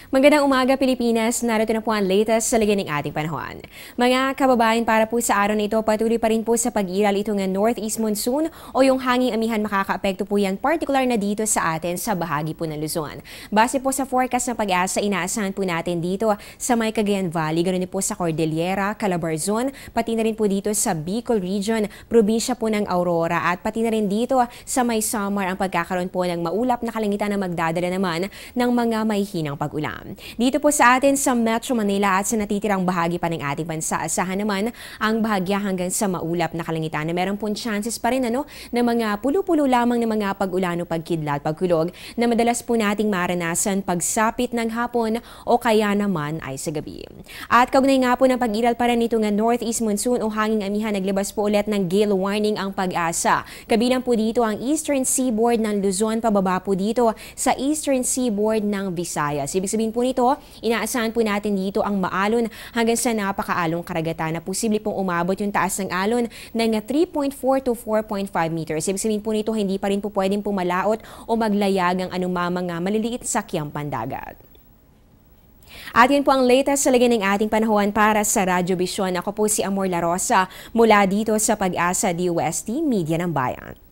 Magandang umaga Pilipinas, narito na po ang latest sa lagay ng ating panahon. Mga kababayan, para po sa araw na ito, patuloy pa rin po sa pag-iral itong northeast monsoon o yung hanging amihan. Makakaapekto po yan particular na dito sa atin sa bahagi po ng Luzon. Base po sa forecast ng Pag-asa, inaasahan po natin dito sa may Cagayan Valley, ganoon din po sa Cordillera, Calabarzon, pati na rin po dito sa Bicol Region, probinsya po ng Aurora, at pati na rin dito sa may Samar ang pagkakaroon po ng maulap na kalangitan na magdadala naman ng mga may hinang pag-ulan. Dito po sa atin sa Metro Manila at sa natitirang bahagi pa ng ating bansa, asahan naman ang bahagya hanggang sa maulap na kalangitan na meron pong chances pa rin na mga pulo-pulo lamang ng mga pag-ulan o pagkidlat, pagkulog na madalas po nating maranasan pagsapit ng hapon o kaya naman ay sa gabi. At kaugnay nga po ng pag-iral pa rin nito nga northeast monsoon o hanging amihan, naglabas po ulit ng gale warning ang Pag-asa. Kabilang po dito ang eastern seaboard ng Luzon, pababa po dito sa eastern seaboard ng Visayas. Ibig sabihin po nito, inaasahan po natin dito ang maalon hanggang sa napakaalong karagatan na posible pong umabot yung taas ng alon ng 3.4 to 4.5 meters. Ibig sabihin po nito, hindi pa rin po pwedeng pumalaot o maglayag ang anumang mga maliliit sakyang pandagat. At yun po ang latest sa lagay ng ating panahon para sa Radyo Vision. Ako po si Amor La Rosa mula dito sa Pag-asa DOST Media ng Bayan.